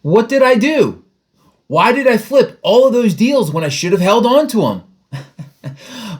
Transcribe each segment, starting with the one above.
What did I do? Why did I flip all of those deals when I should have held on to them?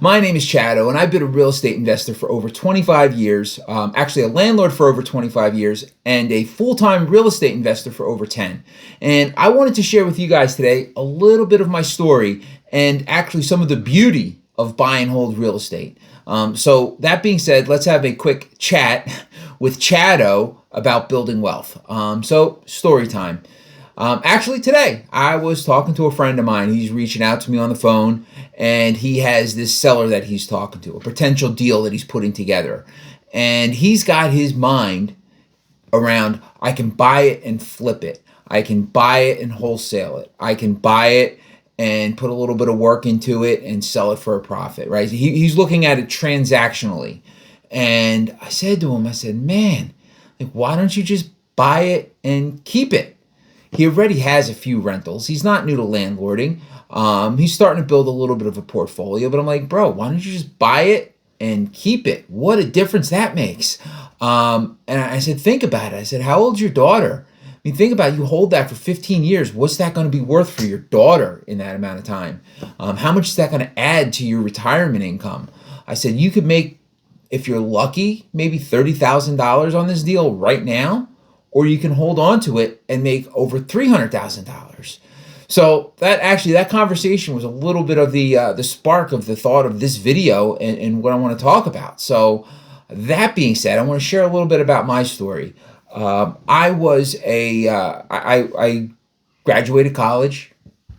My name is Chatto, and I've been a real estate investor for over 25 years, actually a landlord for over 25 years, and a full-time real estate investor for over 10. And I wanted to share with you guys today a little bit of my story and actually some of the beauty of buy and hold real estate. So that being said, let's have a quick chat with Chatto about building wealth. So story time. Actually, today I was talking to a friend of mine. He's reaching out to me on the phone, and he has this seller that he's talking to, a potential deal that he's putting together. And he's got his mind around, I can buy it and flip it. I can buy it and wholesale it. I can buy it and put a little bit of work into it and sell it for a profit, right? He's looking at it transactionally. And I said to him, I said, man, like, why don't you just buy it and keep it? He already has a few rentals. He's not new to landlording. He's starting to build a little bit of a portfolio, but I'm like, bro, why don't you just buy it and keep it? What a difference that makes. And I said, think about it. I said, how old's your daughter? I mean, think about it. You hold that for 15 years. What's that going to be worth for your daughter in that amount of time? How much is that going to add to your retirement income? I said, you could make, if you're lucky, maybe $30,000 on this deal right now, or you can hold on to it and make over $300,000. So that conversation was a little bit of the spark of the thought of this video and what I want to talk about. So that being said, I want to share a little bit about my story. I graduated college,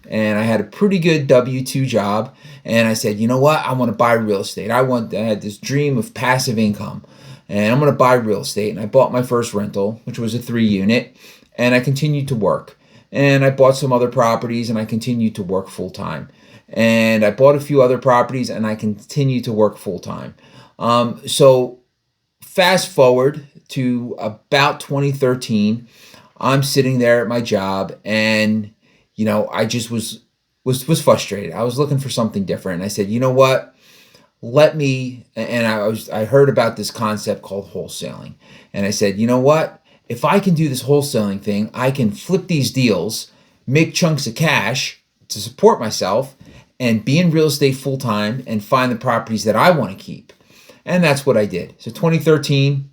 and I had a pretty good W-2 job, and I said, you know what, I want to buy real estate. I had this dream of passive income, and I'm going to buy real estate. And I bought my first rental, which was a 3-unit, and I continued to work. And I bought some other properties, and I continued to work full time. And I bought a few other properties, and I continued to work full time. So fast forward to about 2013, I'm sitting there at my job, and I just was frustrated. I was looking for something different. And I said, you know what? I heard about this concept called wholesaling. And I said, you know what? If I can do this wholesaling thing, I can flip these deals, make chunks of cash to support myself, and be in real estate full time and find the properties that I want to keep. And that's what I did. So 2013,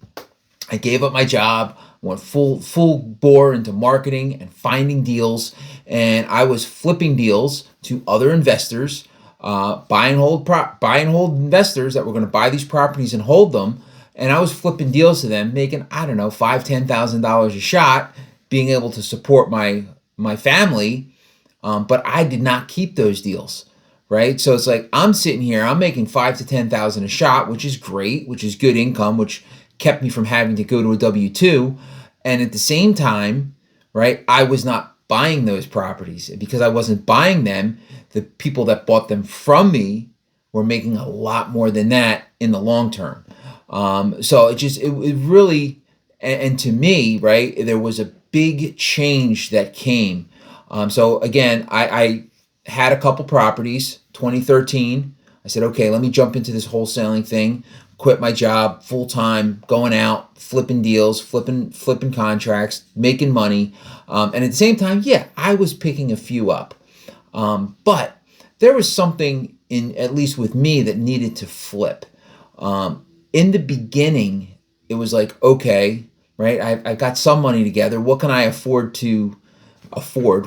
I gave up my job, went full bore into marketing and finding deals, and I was flipping deals to other investors, buy and hold investors that were going to buy these properties and hold them, and I was flipping deals to them, making $5,000-$10,000 a shot, being able to support my family, but I did not keep those deals. Right, so it's like I'm sitting here, I'm making $5,000 to $10,000 a shot, which is great, which is good income, which kept me from having to go to a W-2. And at the same time, right, I was not buying those properties. Because I wasn't buying them, the people that bought them from me were making a lot more than that in the long term. So it really, and to me, right, there was a big change that came. So again, I had a couple properties. 2013, I said, okay, let me jump into this wholesaling thing. Quit my job full time, going out, flipping deals, flipping contracts, making money. And at the same time, yeah, I was picking a few up. But there was something at least with me, that needed to flip. In the beginning, it was like, okay, right, I've got some money together. What can I afford,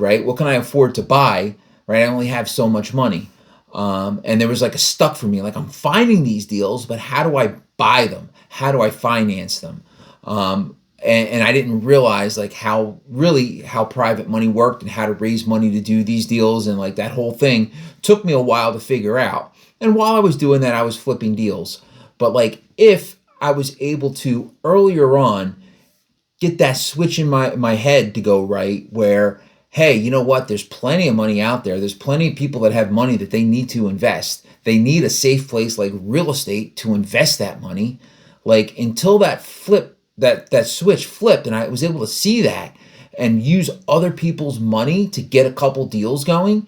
right? What can I afford to buy, right? I only have so much money. And there was like a stuck for me, like I'm finding these deals, but how do I buy them? How do I finance them? And I didn't realize like how private money worked and how to raise money to do these deals. And like that whole thing took me a while to figure out. And while I was doing that, I was flipping deals. But like, if I was able to earlier on get that switch in my head to go right, where, hey, you know what? There's plenty of money out there. There's plenty of people that have money that they need to invest. They need a safe place like real estate to invest that money. Like until that switch flipped, and I was able to see that and use other people's money to get a couple deals going.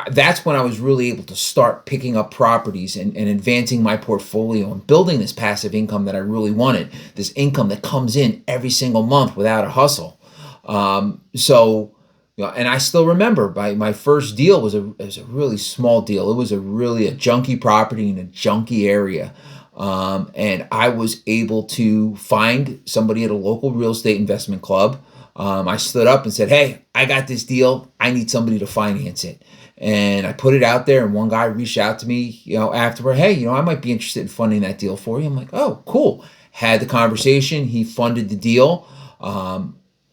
That's when I was really able to start picking up properties and advancing my portfolio and building this passive income that I really wanted. This income that comes in every single month without a hustle. So, and I still remember my first deal was a really small deal. It was a junky property in a junky area. And I was able to find somebody at a local real estate investment club. I stood up and said, "Hey, I got this deal. I need somebody to finance it." And I put it out there, and one guy reached out to me, afterward. "Hey, I might be interested in funding that deal for you." I'm like, "Oh, cool." Had the conversation. He funded the deal.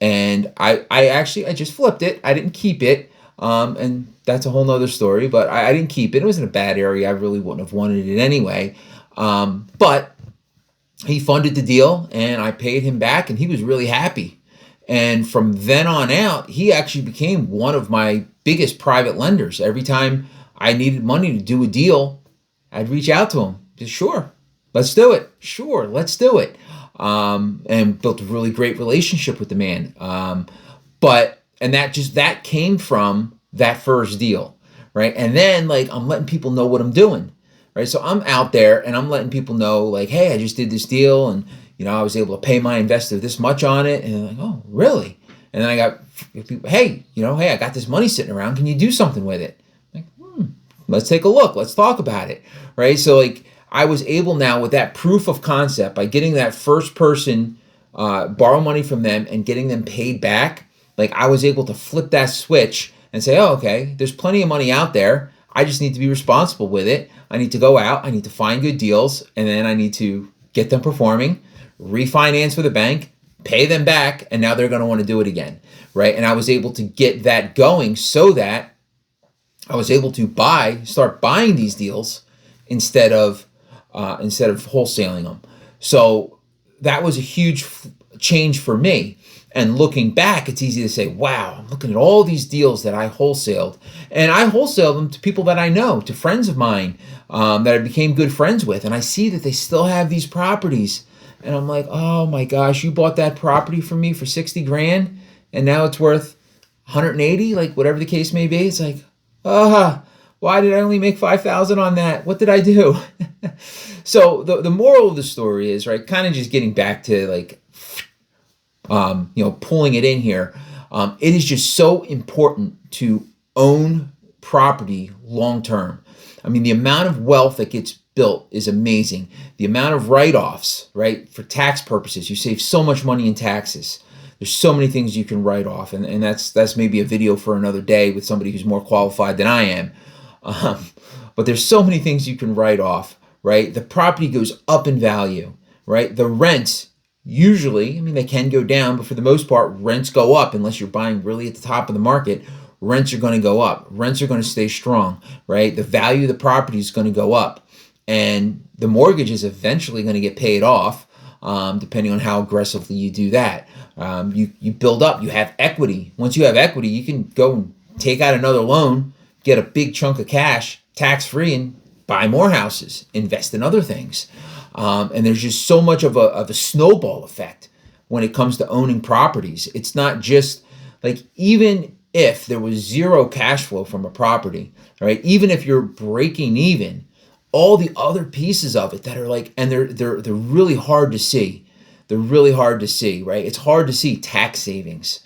And I just flipped it. I didn't keep it. And that's a whole nother story, but I didn't keep it. It was in a bad area. I really wouldn't have wanted it anyway. But he funded the deal and I paid him back and he was really happy. And from then on out, he actually became one of my biggest private lenders. Every time I needed money to do a deal, I'd reach out to him. Just, "Sure, let's do it. Sure, let's do it." And built a really great relationship with the man. And that came from that first deal, right? And then I'm letting people know what I'm doing, right? So I'm out there and I'm letting people know, like, "Hey, I just did this deal and I was able to pay my investor this much on it." And they're like, "Oh, really?" And then I got people, "Hey, I got this money sitting around. Can you do something with it?" I'm like, let's take a look. Let's talk about it, right? So I was able now with that proof of concept by getting that first person borrow money from them and getting them paid back. I was able to flip that switch and say, "Oh, okay, there's plenty of money out there. I just need to be responsible with it. I need to go out. I need to find good deals, and then I need to get them performing, refinance for the bank, pay them back, and now they're going to want to do it again," right? And I was able to get that going so that I was able to start buying these deals instead of wholesaling them. So that was a huge change for me. And looking back, it's easy to say, "Wow, I'm looking at all these deals that I wholesaled." And I wholesaled them to people that I know, to friends of mine that I became good friends with. And I see that they still have these properties. And I'm like, "Oh my gosh, you bought that property from me for 60 grand and now it's worth 180, whatever the case may be." It's like, why did I only make 5,000 on that? What did I do? So the moral of the story is, right, kind of just getting back to pulling it in here. It is just so important to own property long term. I mean, the amount of wealth that gets built is amazing. The amount of write-offs, right, for tax purposes, you save so much money in taxes. There's so many things you can write off, and that's maybe a video for another day with somebody who's more qualified than I am. But there's so many things you can write off, right? The property goes up in value, right? The rents usually, they can go down, but for the most part, rents go up unless you're buying really at the top of the market. Rents are going to go up. Rents are going to stay strong, right? The value of the property is going to go up, and the mortgage is eventually going to get paid off, depending on how aggressively you do that. You build up. You have equity. Once you have equity, you can go and take out another loan, get a big chunk of cash, tax-free, and buy more houses, invest in other things. And there's just so much of a snowball effect when it comes to owning properties. It's not just even if there was zero cash flow from a property, right? Even if you're breaking even, all the other pieces of it that are and they're really hard to see. They're really hard to see, right? It's hard to see tax savings,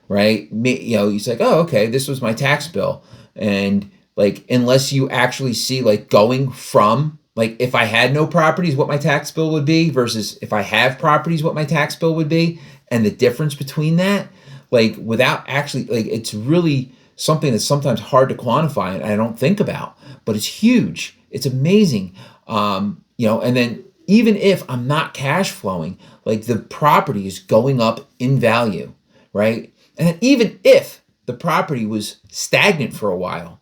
right? It's like, "Oh, okay, this was my tax bill." And unless you actually see going from if I had no properties, what my tax bill would be versus if I have properties, what my tax bill would be, and the difference between that, without actually, it's really something that's sometimes hard to quantify and I don't think about, but it's huge. It's amazing. And then even if I'm not cash flowing, the property is going up in value, right? And then even if the property was stagnant for a while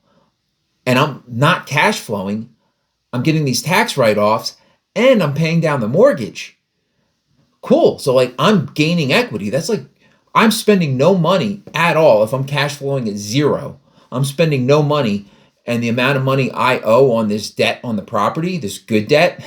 and I'm not cash flowing, I'm getting these tax write-offs and I'm paying down the mortgage. Cool. So I'm gaining equity. That's I'm spending no money at all. If I'm cash flowing at zero, I'm spending no money, and the amount of money I owe on this debt on the property, this good debt,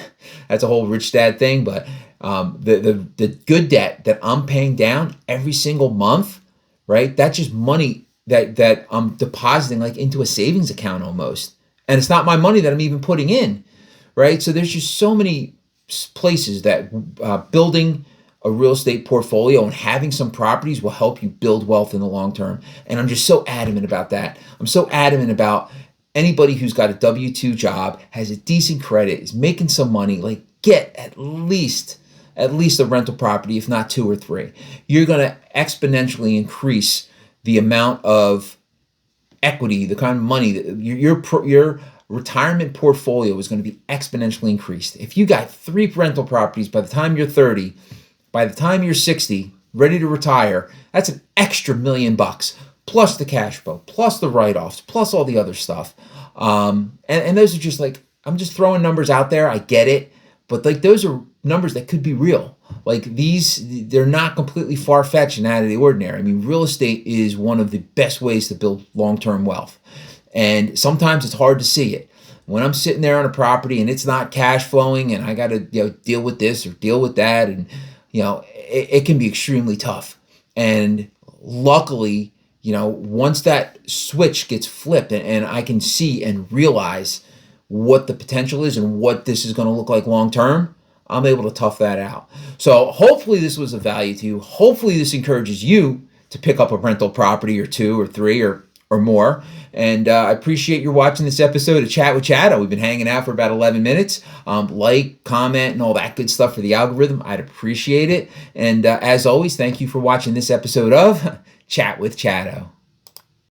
that's a whole rich dad thing, but the good debt that I'm paying down every single month, right? That's just money that I'm depositing into a savings account almost. And it's not my money that I'm even putting in, right? So there's just so many places that building a real estate portfolio and having some properties will help you build wealth in the long term. And I'm just so adamant about that. I'm so adamant about anybody who's got a W-2 job, has a decent credit, is making some money, like get at least a rental property, if not 2 or 3. You're going to exponentially increase the amount of equity, the kind of money that your retirement portfolio is going to be exponentially increased. If you got 3 rental properties by the time you're 30, by the time you're 60, ready to retire, that's an extra $1 million, plus the cash flow, plus the write-offs, plus all the other stuff. And those are just like, I'm just throwing numbers out there. I get it. But like those are numbers that could be real. Like they're not completely far-fetched and out of the ordinary. I mean, real estate is one of the best ways to build long-term wealth. And sometimes it's hard to see it. When I'm sitting there on a property and it's not cash flowing and I got to deal with this or deal with that, and it can be extremely tough. And luckily, once that switch gets flipped and I can see and realize what the potential is and what this is going to look like long term, I'm able to tough that out. So hopefully this was of value to you. Hopefully this encourages you to pick up a rental property or 2 or 3 or more. And I appreciate you watching this episode of Chat with Chatto. We've been hanging out for about 11 minutes. Like, comment, and all that good stuff for the algorithm. I'd appreciate it. And as always, thank you for watching this episode of Chat with Chatto.